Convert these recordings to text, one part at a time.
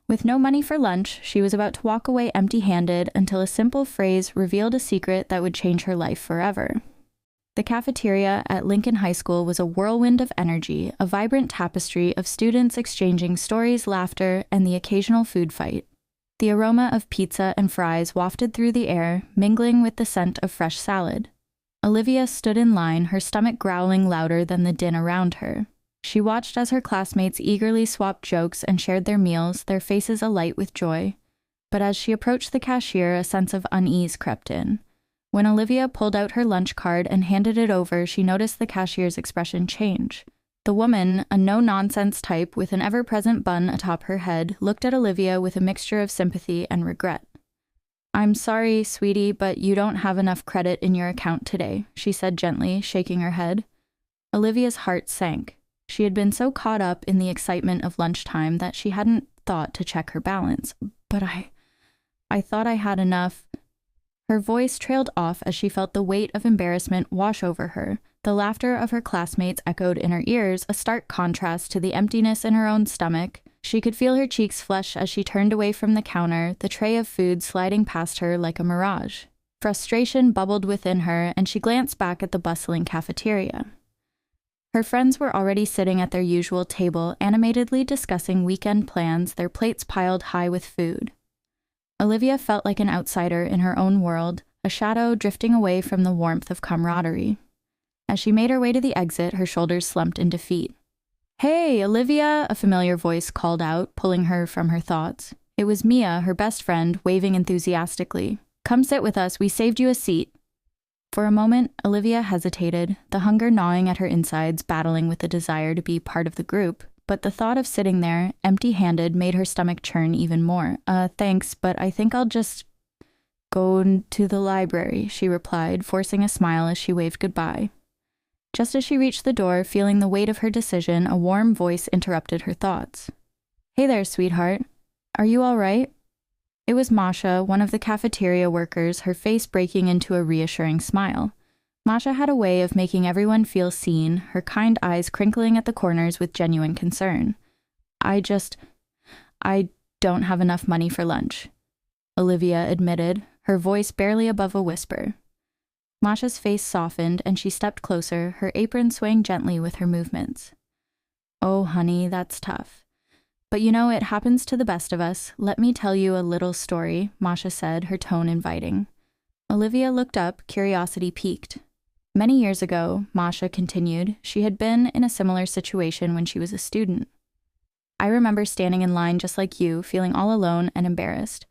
With no money for lunch, she was about to walk away empty-handed until a simple phrase revealed a secret that would change her life forever. The cafeteria at Lincoln High School was a whirlwind of energy, a vibrant tapestry of students exchanging stories, laughter, and the occasional food fight. The aroma of pizza and fries wafted through the air, mingling with the scent of fresh salad. Olivia stood in line, her stomach growling louder than the din around her. She watched as her classmates eagerly swapped jokes and shared their meals, their faces alight with joy. But as she approached the cashier, a sense of unease crept in. When Olivia pulled out her lunch card and handed it over, she noticed the cashier's expression change. The woman, a no-nonsense type with an ever-present bun atop her head, looked at Olivia with a mixture of sympathy and regret. "I'm sorry, sweetie, but you don't have enough credit in your account today," she said gently, shaking her head. Olivia's heart sank. She had been so caught up in the excitement of lunchtime that she hadn't thought to check her balance. "But I thought I had enough." Her voice trailed off as she felt the weight of embarrassment wash over her. The laughter of her classmates echoed in her ears, a stark contrast to the emptiness in her own stomach. She could feel her cheeks flush as she turned away from the counter, the tray of food sliding past her like a mirage. Frustration bubbled within her, and she glanced back at the bustling cafeteria. Her friends were already sitting at their usual table, animatedly discussing weekend plans, their plates piled high with food. Olivia felt like an outsider in her own world, a shadow drifting away from the warmth of camaraderie. As she made her way to the exit, her shoulders slumped in defeat. "Hey, Olivia," a familiar voice called out, pulling her from her thoughts. It was Mia, her best friend, waving enthusiastically. "Come sit with us, we saved you a seat." For a moment, Olivia hesitated, the hunger gnawing at her insides, battling with the desire to be part of the group. But the thought of sitting there, empty-handed, made her stomach churn even more. Thanks, but I think I'll just go to the library," she replied, forcing a smile as she waved goodbye. Just as she reached the door, feeling the weight of her decision, a warm voice interrupted her thoughts. "Hey there, sweetheart. Are you all right?" It was Masha, one of the cafeteria workers, her face breaking into a reassuring smile. Masha had a way of making everyone feel seen, her kind eyes crinkling at the corners with genuine concern. I don't have enough money for lunch," Olivia admitted, her voice barely above a whisper. Masha's face softened, and she stepped closer, her apron swaying gently with her movements. "Oh, honey, that's tough. But you know, it happens to the best of us. Let me tell you a little story," Masha said, her tone inviting. Olivia looked up, curiosity piqued. Many years ago, Masha continued, she had been in a similar situation when she was a student. "I remember standing in line just like you, feeling all alone and embarrassed.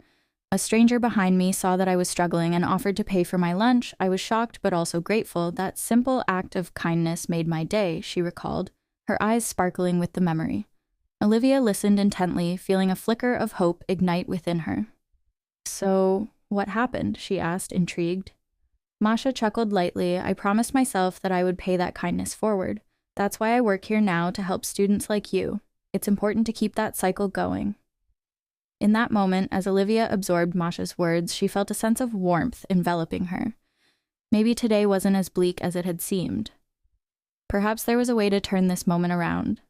A stranger behind me saw that I was struggling and offered to pay for my lunch. I was shocked but also grateful. That simple act of kindness made my day," she recalled, her eyes sparkling with the memory. Olivia listened intently, feeling a flicker of hope ignite within her. "So, what happened?" she asked, intrigued. Masha chuckled lightly. "I promised myself that I would pay that kindness forward. That's why I work here now, to help students like you. It's important to keep that cycle going." In that moment, as Olivia absorbed Masha's words, she felt a sense of warmth enveloping her. Maybe today wasn't as bleak as it had seemed. Perhaps there was a way to turn this moment around.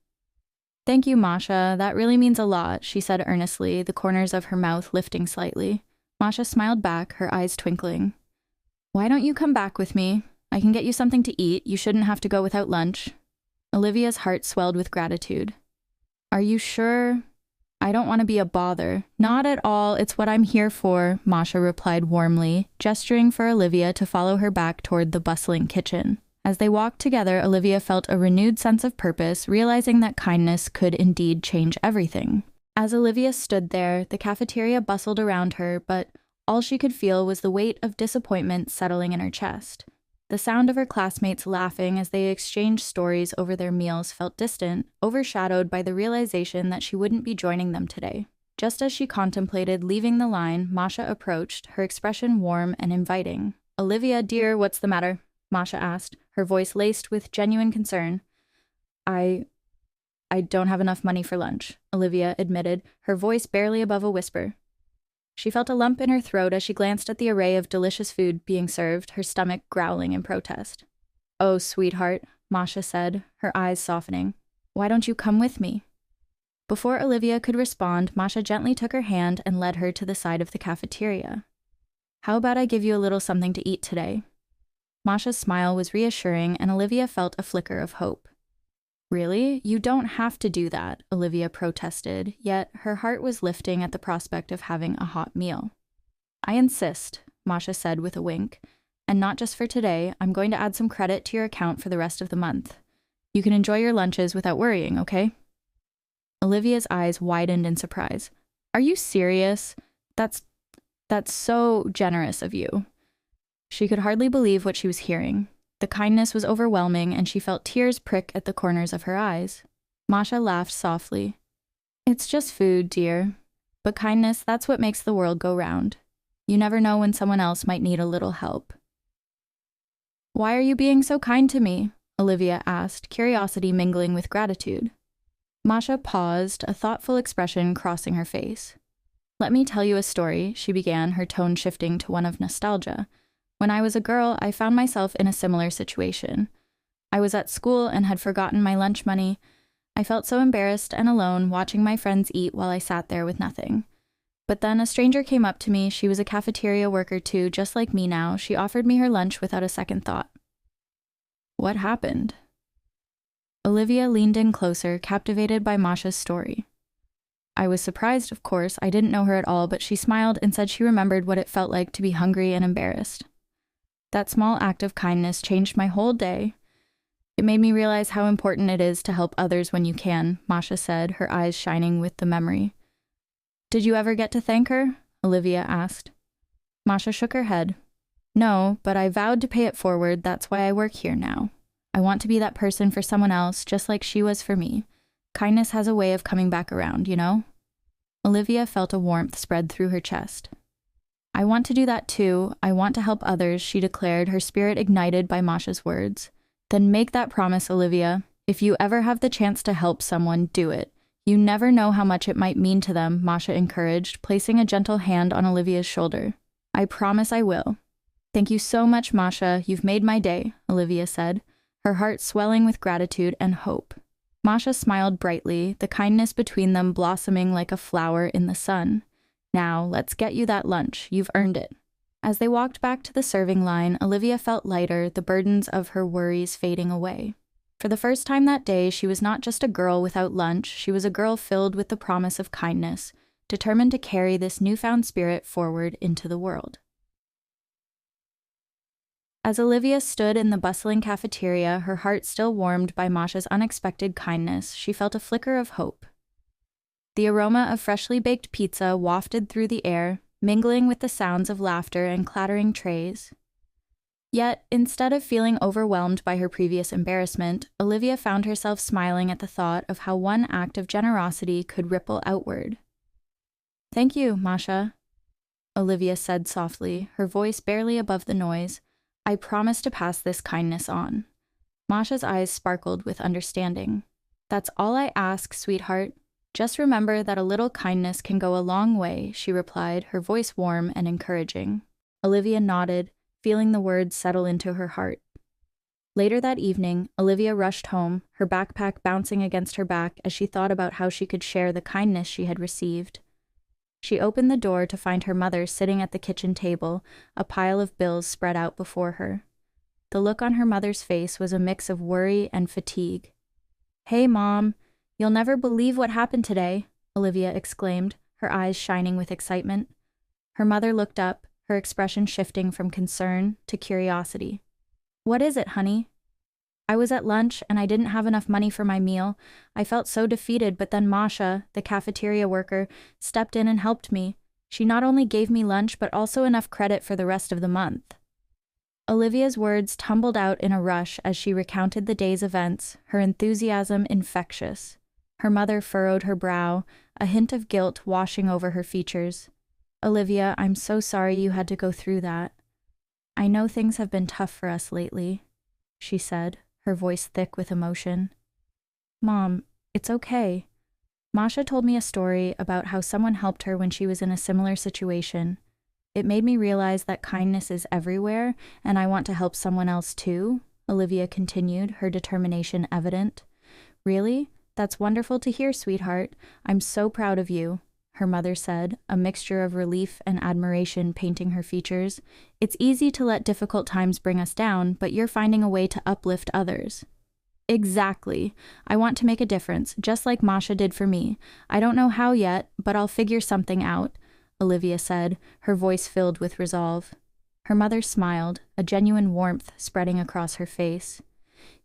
"Thank you, Masha. That really means a lot," she said earnestly, the corners of her mouth lifting slightly. Masha smiled back, her eyes twinkling. "Why don't you come back with me? I can get you something to eat. You shouldn't have to go without lunch." Olivia's heart swelled with gratitude. "Are you sure? I don't want to be a bother." "Not at all. It's what I'm here for," Masha replied warmly, gesturing for Olivia to follow her back toward the bustling kitchen. As they walked together, Olivia felt a renewed sense of purpose, realizing that kindness could indeed change everything. As Olivia stood there, the cafeteria bustled around her, but all she could feel was the weight of disappointment settling in her chest. The sound of her classmates laughing as they exchanged stories over their meals felt distant, overshadowed by the realization that she wouldn't be joining them today. Just as she contemplated leaving the line, Masha approached, her expression warm and inviting. "Olivia, dear, what's the matter?" Masha asked, her voice laced with genuine concern. I don't have enough money for lunch," Olivia admitted, her voice barely above a whisper. She felt a lump in her throat as she glanced at the array of delicious food being served, her stomach growling in protest. "Oh, sweetheart," Masha said, her eyes softening. "Why don't you come with me?" Before Olivia could respond, Masha gently took her hand and led her to the side of the cafeteria. "How about I give you a little something to eat today?" Masha's smile was reassuring, and Olivia felt a flicker of hope. "Really? You don't have to do that," Olivia protested, yet her heart was lifting at the prospect of having a hot meal. "I insist," Masha said with a wink. "And not just for today, I'm going to add some credit to your account for the rest of the month. You can enjoy your lunches without worrying, okay?" Olivia's eyes widened in surprise. "Are you serious? That's so generous of you." She could hardly believe what she was hearing. The kindness was overwhelming, and she felt tears prick at the corners of her eyes. Masha laughed softly. "It's just food, dear. But kindness, that's what makes the world go round. You never know when someone else might need a little help." "Why are you being so kind to me?" Olivia asked, curiosity mingling with gratitude. Masha paused, a thoughtful expression crossing her face. "Let me tell you a story," she began, her tone shifting to one of nostalgia. "When I was a girl, I found myself in a similar situation. I was at school and had forgotten my lunch money. I felt so embarrassed and alone watching my friends eat while I sat there with nothing. But then a stranger came up to me. She was a cafeteria worker too, just like me now. She offered me her lunch without a second thought." "What happened?" Olivia leaned in closer, captivated by Masha's story. "I was surprised, of course. I didn't know her at all, but she smiled and said she remembered what it felt like to be hungry and embarrassed. That small act of kindness changed my whole day. It made me realize how important it is to help others when you can," Masha said, her eyes shining with the memory. "Did you ever get to thank her?" Olivia asked. Masha shook her head. "No, but I vowed to pay it forward. That's why I work here now. I want to be that person for someone else, just like she was for me. Kindness has a way of coming back around, you know?" Olivia felt a warmth spread through her chest. "I want to do that too. I want to help others," she declared, her spirit ignited by Masha's words. "Then make that promise, Olivia. If you ever have the chance to help someone, do it. You never know how much it might mean to them," Masha encouraged, placing a gentle hand on Olivia's shoulder. "I promise I will." "Thank you so much, Masha. You've made my day," Olivia said, her heart swelling with gratitude and hope. Masha smiled brightly, the kindness between them blossoming like a flower in the sun. "Now, let's get you that lunch. You've earned it." As they walked back to the serving line, Olivia felt lighter, the burdens of her worries fading away. For the first time that day, she was not just a girl without lunch, she was a girl filled with the promise of kindness, determined to carry this newfound spirit forward into the world. As Olivia stood in the bustling cafeteria, her heart still warmed by Masha's unexpected kindness, she felt a flicker of hope. The aroma of freshly baked pizza wafted through the air, mingling with the sounds of laughter and clattering trays. Yet, instead of feeling overwhelmed by her previous embarrassment, Olivia found herself smiling at the thought of how one act of generosity could ripple outward. "Thank you, Masha," Olivia said softly, her voice barely above the noise. "I promise to pass this kindness on." Masha's eyes sparkled with understanding. "That's all I ask, sweetheart. Just remember that a little kindness can go a long way," she replied, her voice warm and encouraging. Olivia nodded, feeling the words settle into her heart. Later that evening, Olivia rushed home, her backpack bouncing against her back as she thought about how she could share the kindness she had received. She opened the door to find her mother sitting at the kitchen table, a pile of bills spread out before her. The look on her mother's face was a mix of worry and fatigue. "Hey, Mom, you'll never believe what happened today," Olivia exclaimed, her eyes shining with excitement. Her mother looked up, her expression shifting from concern to curiosity. "What is it, honey?" "I was at lunch and I didn't have enough money for my meal. I felt so defeated, but then Masha, the cafeteria worker, stepped in and helped me. She not only gave me lunch, but also enough credit for the rest of the month." Olivia's words tumbled out in a rush as she recounted the day's events, her enthusiasm infectious. Her mother furrowed her brow, a hint of guilt washing over her features. "Olivia, I'm so sorry you had to go through that. I know things have been tough for us lately," she said, her voice thick with emotion. "Mom, it's okay. Masha told me a story about how someone helped her when she was in a similar situation. It made me realize that kindness is everywhere, and I want to help someone else too," Olivia continued, her determination evident. "Really? That's wonderful to hear, sweetheart. I'm so proud of you, her mother said, a mixture of relief and admiration painting her features. It's easy to let difficult times bring us down, but you're finding a way to uplift others. Exactly. I want to make a difference, just like Masha did for me. I don't know how yet, but I'll figure something out, Olivia said, her voice filled with resolve. Her mother smiled, a genuine warmth spreading across her face.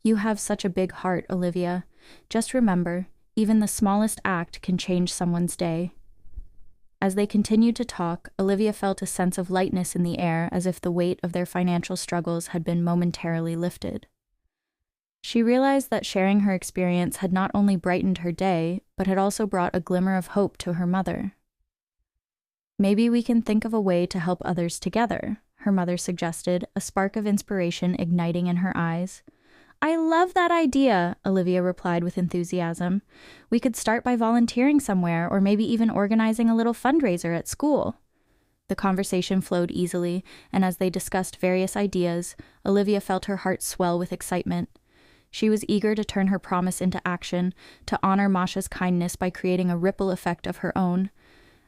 You have such a big heart, Olivia. Just remember, even the smallest act can change someone's day. As they continued to talk, Olivia felt a sense of lightness in the air, as if the weight of their financial struggles had been momentarily lifted. She realized that sharing her experience had not only brightened her day, but had also brought a glimmer of hope to her mother. Maybe we can think of a way to help others together, her mother suggested, a spark of inspiration igniting in her eyes. I love that idea, Olivia replied with enthusiasm. We could start by volunteering somewhere, or maybe even organizing a little fundraiser at school. The conversation flowed easily, and as they discussed various ideas, Olivia felt her heart swell with excitement. She was eager to turn her promise into action, to honor Masha's kindness by creating a ripple effect of her own.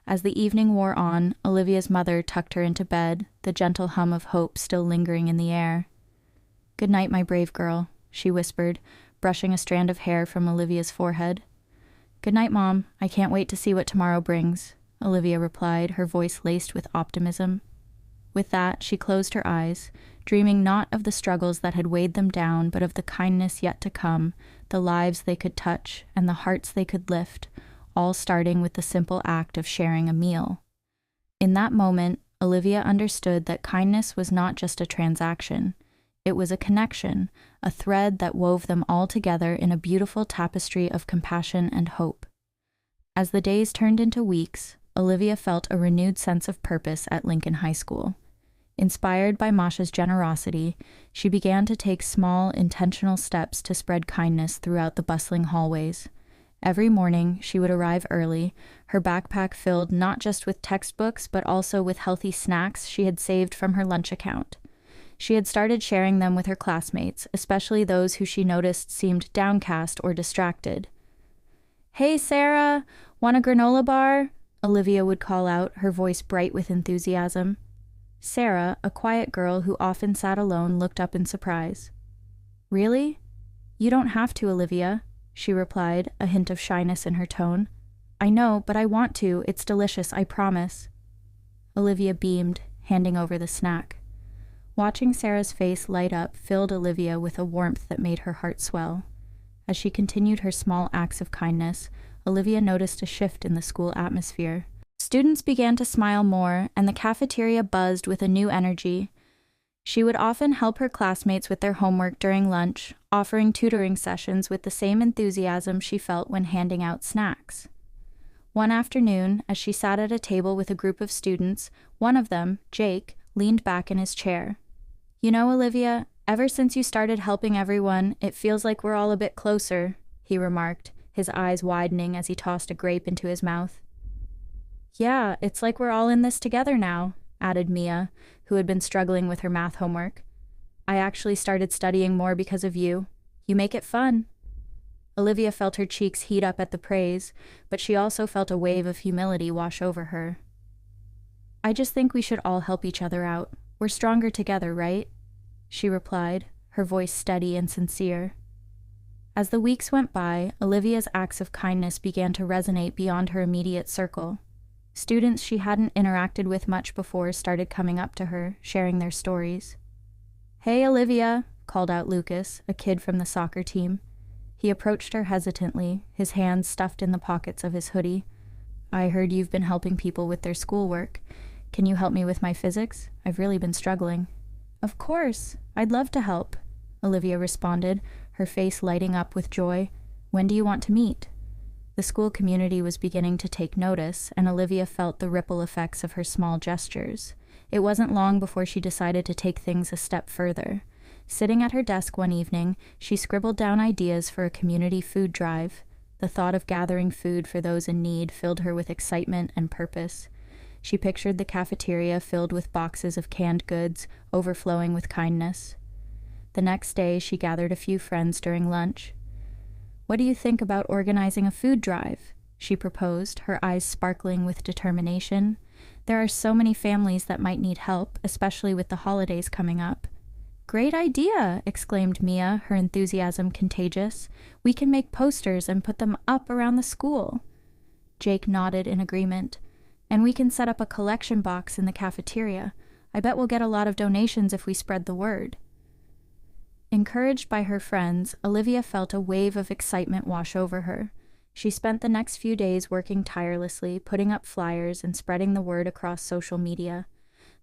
As the evening wore on, Olivia's mother tucked her into bed, the gentle hum of hope still lingering in the air. Good night, my brave girl, she whispered, brushing a strand of hair from Olivia's forehead. Good night, Mom. I can't wait to see what tomorrow brings, Olivia replied, her voice laced with optimism. With that, she closed her eyes, dreaming not of the struggles that had weighed them down, but of the kindness yet to come, the lives they could touch, and the hearts they could lift, all starting with the simple act of sharing a meal. In that moment, Olivia understood that kindness was not just a transaction. It was a connection, a thread that wove them all together in a beautiful tapestry of compassion and hope. As the days turned into weeks, Olivia felt a renewed sense of purpose at Lincoln High School. Inspired by Masha's generosity, she began to take small, intentional steps to spread kindness throughout the bustling hallways. Every morning, she would arrive early, her backpack filled not just with textbooks, but also with healthy snacks she had saved from her lunch account. She had started sharing them with her classmates, especially those who she noticed seemed downcast or distracted. Hey, Sarah, want a granola bar? Olivia would call out, her voice bright with enthusiasm. Sarah, a quiet girl who often sat alone, looked up in surprise. Really? You don't have to, Olivia, she replied, a hint of shyness in her tone. I know, but I want to. It's delicious, I promise. Olivia beamed, handing over the snack. Watching Sarah's face light up filled Olivia with a warmth that made her heart swell. As she continued her small acts of kindness, Olivia noticed a shift in the school atmosphere. Students began to smile more, and the cafeteria buzzed with a new energy. She would often help her classmates with their homework during lunch, offering tutoring sessions with the same enthusiasm she felt when handing out snacks. One afternoon, as she sat at a table with a group of students, one of them, Jake, leaned back in his chair. You know, Olivia, ever since you started helping everyone, it feels like we're all a bit closer, he remarked, his eyes widening as he tossed a grape into his mouth. Yeah, it's like we're all in this together now, added Mia, who had been struggling with her math homework. I actually started studying more because of you. You make it fun. Olivia felt her cheeks heat up at the praise, but she also felt a wave of humility wash over her. I just think we should all help each other out. We're stronger together, right? She replied, her voice steady and sincere. As the weeks went by, Olivia's acts of kindness began to resonate beyond her immediate circle. Students she hadn't interacted with much before started coming up to her, sharing their stories. Hey, Olivia, called out Lucas, a kid from the soccer team. He approached her hesitantly, his hands stuffed in the pockets of his hoodie. I heard you've been helping people with their schoolwork. Can you help me with my physics? I've really been struggling. Of course, I'd love to help, Olivia responded, her face lighting up with joy. When do you want to meet? The school community was beginning to take notice, and Olivia felt the ripple effects of her small gestures. It wasn't long before she decided to take things a step further. Sitting at her desk one evening, she scribbled down ideas for a community food drive. The thought of gathering food for those in need filled her with excitement and purpose. She pictured the cafeteria filled with boxes of canned goods, overflowing with kindness. The next day, she gathered a few friends during lunch. "What do you think about organizing a food drive?" she proposed, her eyes sparkling with determination. "There are so many families that might need help, especially with the holidays coming up." "Great idea!" exclaimed Mia, her enthusiasm contagious. "We can make posters and put them up around the school." Jake nodded in agreement. "And we can set up a collection box in the cafeteria. I bet we'll get a lot of donations if we spread the word." Encouraged by her friends, Olivia felt a wave of excitement wash over her. She spent the next few days working tirelessly, putting up flyers and spreading the word across social media.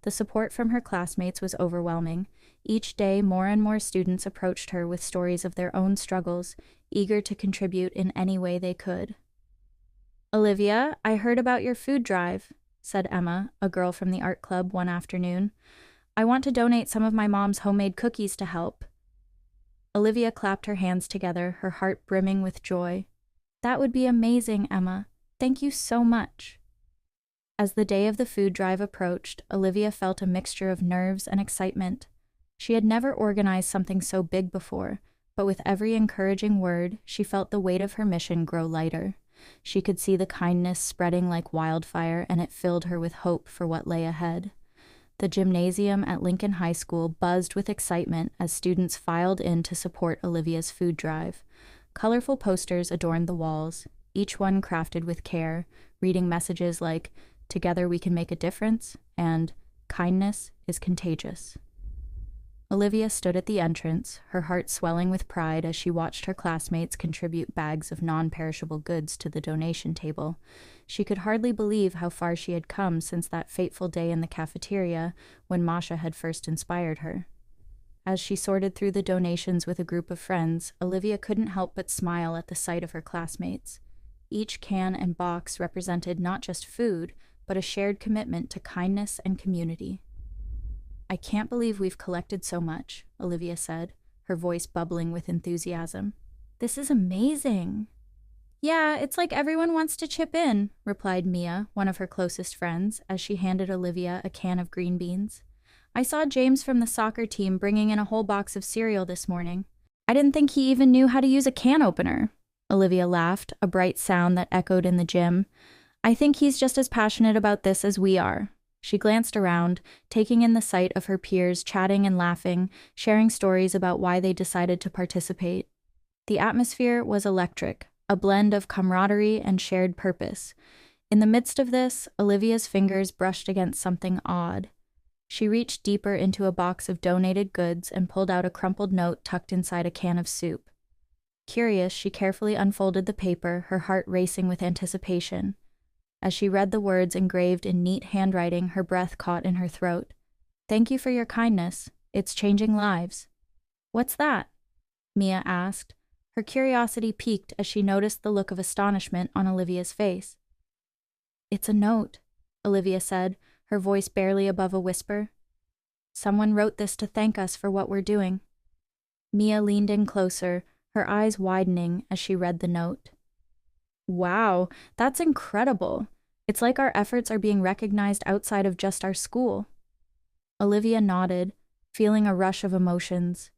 The support from her classmates was overwhelming. Each day, more and more students approached her with stories of their own struggles, eager to contribute in any way they could. "Olivia, I heard about your food drive," said Emma, a girl from the art club, one afternoon. "I want to donate some of my mom's homemade cookies to help." Olivia clapped her hands together, her heart brimming with joy. "That would be amazing, Emma. Thank you so much." As the day of the food drive approached, Olivia felt a mixture of nerves and excitement. She had never organized something so big before, but with every encouraging word, she felt the weight of her mission grow lighter. She could see the kindness spreading like wildfire, and it filled her with hope for what lay ahead. The gymnasium at Lincoln High School buzzed with excitement as students filed in to support Olivia's food drive. Colorful posters adorned the walls, each one crafted with care, reading messages like, "Together we can make a difference," and "Kindness is contagious." Olivia stood at the entrance, her heart swelling with pride as she watched her classmates contribute bags of non-perishable goods to the donation table. She could hardly believe how far she had come since that fateful day in the cafeteria when Masha had first inspired her. As she sorted through the donations with a group of friends, Olivia couldn't help but smile at the sight of her classmates. Each can and box represented not just food, but a shared commitment to kindness and community. "I can't believe we've collected so much," Olivia said, her voice bubbling with enthusiasm. "This is amazing." "Yeah, it's like everyone wants to chip in," replied Mia, one of her closest friends, as she handed Olivia a can of green beans. "I saw James from the soccer team bringing in a whole box of cereal this morning. I didn't think he even knew how to use a can opener." Olivia laughed, a bright sound that echoed in the gym. "I think he's just as passionate about this as we are." She glanced around, taking in the sight of her peers chatting and laughing, sharing stories about why they decided to participate. The atmosphere was electric, a blend of camaraderie and shared purpose. In the midst of this, Olivia's fingers brushed against something odd. She reached deeper into a box of donated goods and pulled out a crumpled note tucked inside a can of soup. Curious, she carefully unfolded the paper, her heart racing with anticipation. As she read the words engraved in neat handwriting, her breath caught in her throat. "Thank you for your kindness. It's changing lives." "What's that?" Mia asked. Her curiosity piqued as she noticed the look of astonishment on Olivia's face. "It's a note," Olivia said, her voice barely above a whisper. "Someone wrote this to thank us for what we're doing." Mia leaned in closer, her eyes widening as she read the note. "Wow, that's incredible. It's like our efforts are being recognized outside of just our school." Olivia nodded, feeling a rush of emotions.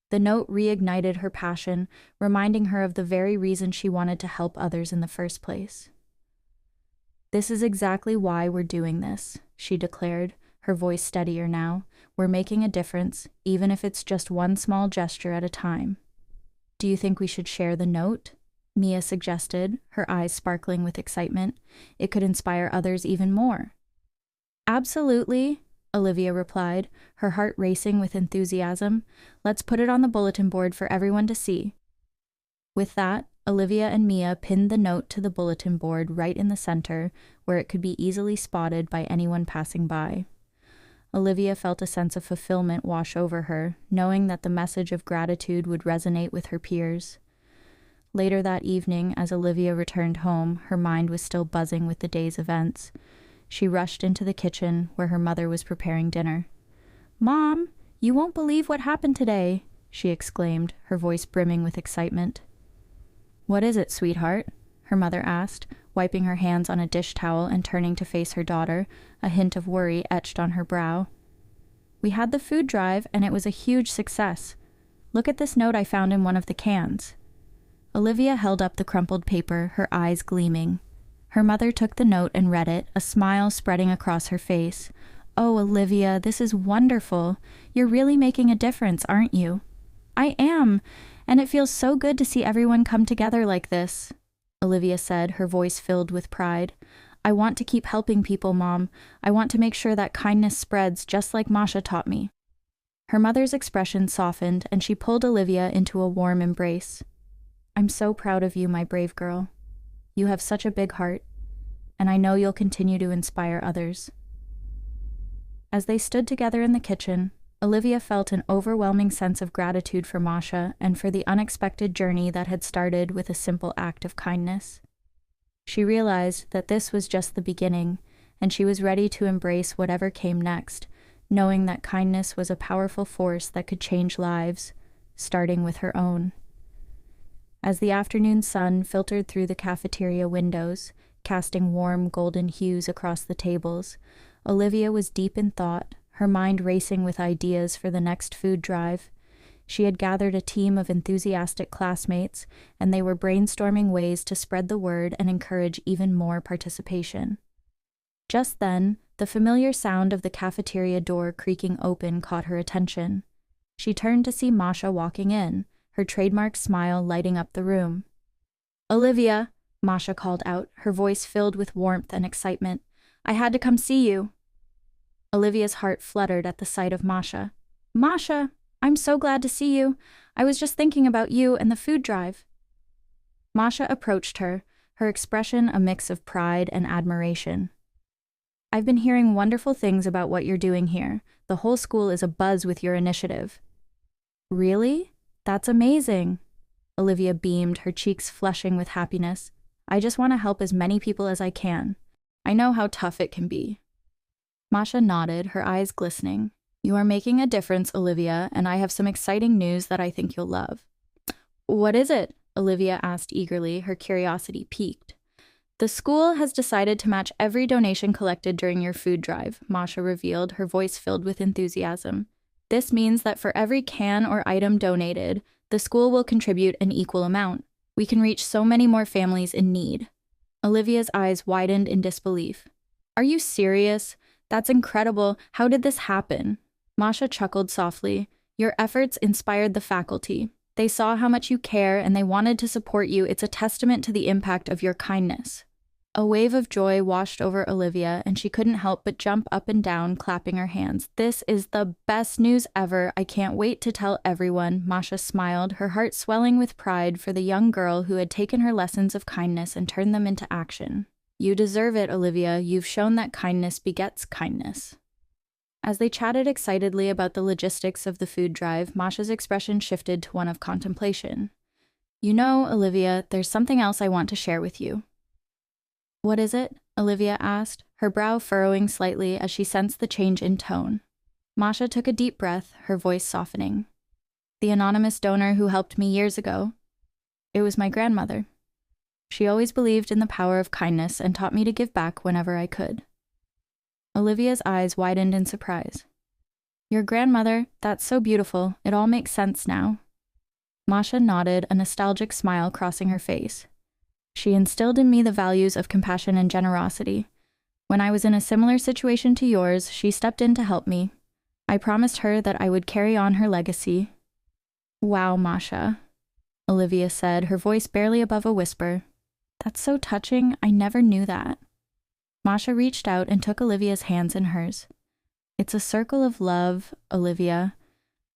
The note reignited her passion, reminding her of the very reason she wanted to help others in the first place. "This is exactly why we're doing this," she declared, her voice steadier now. "We're making a difference, even if it's just one small gesture at a time." "Do you think we should share the note?" Mia suggested, her eyes sparkling with excitement. "It could inspire others even more." "Absolutely," Olivia replied, her heart racing with enthusiasm. "Let's put it on the bulletin board for everyone to see." With that, Olivia and Mia pinned the note to the bulletin board right in the center, where it could be easily spotted by anyone passing by. Olivia felt a sense of fulfillment wash over her, knowing that the message of gratitude would resonate with her peers. Later that evening, as Olivia returned home, her mind was still buzzing with the day's events. She rushed into the kitchen, where her mother was preparing dinner. "Mom, you won't believe what happened today," she exclaimed, her voice brimming with excitement. "What is it, sweetheart?" her mother asked, wiping her hands on a dish towel and turning to face her daughter, a hint of worry etched on her brow. "We had the food drive, and it was a huge success. Look at this note I found in one of the cans." Olivia held up the crumpled paper, her eyes gleaming. Her mother took the note and read it, a smile spreading across her face. "Oh, Olivia, this is wonderful. You're really making a difference, aren't you?" "I am, and it feels so good to see everyone come together like this," Olivia said, her voice filled with pride. "I want to keep helping people, Mom. I want to make sure that kindness spreads just like Masha taught me." Her mother's expression softened, and she pulled Olivia into a warm embrace. "I'm so proud of you, my brave girl. You have such a big heart, and I know you'll continue to inspire others." As they stood together in the kitchen, Olivia felt an overwhelming sense of gratitude for Masha and for the unexpected journey that had started with a simple act of kindness. She realized that this was just the beginning, and she was ready to embrace whatever came next, knowing that kindness was a powerful force that could change lives, starting with her own. As the afternoon sun filtered through the cafeteria windows, casting warm golden hues across the tables, Olivia was deep in thought, her mind racing with ideas for the next food drive. She had gathered a team of enthusiastic classmates, and they were brainstorming ways to spread the word and encourage even more participation. Just then, the familiar sound of the cafeteria door creaking open caught her attention. She turned to see Masha walking in, her trademark smile lighting up the room. "Olivia," Masha called out, her voice filled with warmth and excitement. "I had to come see you." Olivia's heart fluttered at the sight of Masha. "Masha, I'm so glad to see you. I was just thinking about you and the food drive." Masha approached her, her expression a mix of pride and admiration. "I've been hearing wonderful things about what you're doing here. The whole school is abuzz with your initiative." "Really? That's amazing." Olivia beamed, her cheeks flushing with happiness. "I just want to help as many people as I can. I know how tough it can be." Masha nodded, her eyes glistening. "You are making a difference, Olivia, and I have some exciting news that I think you'll love." "What is it?" Olivia asked eagerly, her curiosity piqued. "The school has decided to match every donation collected during your food drive," Masha revealed, her voice filled with enthusiasm. "This means that for every can or item donated, the school will contribute an equal amount. We can reach so many more families in need." Olivia's eyes widened in disbelief. "Are you serious? That's incredible. How did this happen?" Masha chuckled softly. "Your efforts inspired the faculty. They saw how much you care and they wanted to support you. It's a testament to the impact of your kindness." A wave of joy washed over Olivia, and she couldn't help but jump up and down, clapping her hands. "This is the best news ever. I can't wait to tell everyone." Masha smiled, her heart swelling with pride for the young girl who had taken her lessons of kindness and turned them into action. "You deserve it, Olivia. You've shown that kindness begets kindness." As they chatted excitedly about the logistics of the food drive, Masha's expression shifted to one of contemplation. "You know, Olivia, there's something else I want to share with you." "What is it?" Olivia asked, her brow furrowing slightly as she sensed the change in tone. Masha took a deep breath, her voice softening. "The anonymous donor who helped me years ago. It was my grandmother. She always believed in the power of kindness and taught me to give back whenever I could." Olivia's eyes widened in surprise. "Your grandmother? That's so beautiful. It all makes sense now." Masha nodded, a nostalgic smile crossing her face. "She instilled in me the values of compassion and generosity. When I was in a similar situation to yours, she stepped in to help me. I promised her that I would carry on her legacy." "Wow, Masha," Olivia said, her voice barely above a whisper. "That's so touching. I never knew that." Masha reached out and took Olivia's hands in hers. "It's a circle of love, Olivia.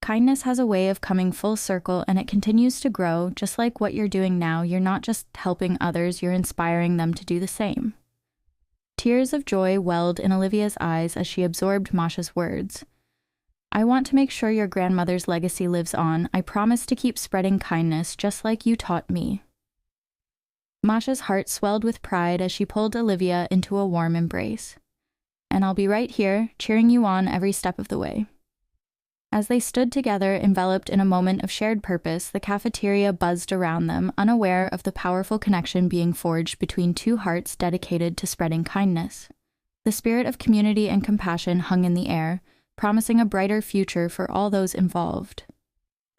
Kindness has a way of coming full circle, and it continues to grow, just like what you're doing now. You're not just helping others, you're inspiring them to do the same." Tears of joy welled in Olivia's eyes as she absorbed Masha's words. "I want to make sure your grandmother's legacy lives on. I promise to keep spreading kindness, just like you taught me." Masha's heart swelled with pride as she pulled Olivia into a warm embrace. "And I'll be right here, cheering you on every step of the way." As they stood together, enveloped in a moment of shared purpose, the cafeteria buzzed around them, unaware of the powerful connection being forged between two hearts dedicated to spreading kindness. The spirit of community and compassion hung in the air, promising a brighter future for all those involved.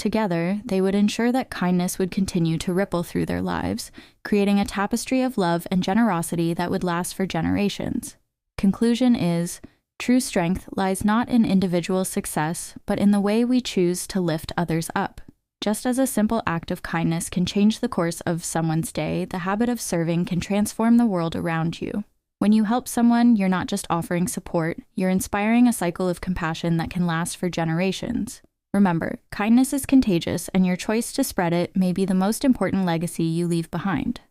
Together, they would ensure that kindness would continue to ripple through their lives, creating a tapestry of love and generosity that would last for generations. Conclusion is, true strength lies not in individual success, but in the way we choose to lift others up. Just as a simple act of kindness can change the course of someone's day, the habit of serving can transform the world around you. When you help someone, you're not just offering support, you're inspiring a cycle of compassion that can last for generations. Remember, kindness is contagious, and your choice to spread it may be the most important legacy you leave behind.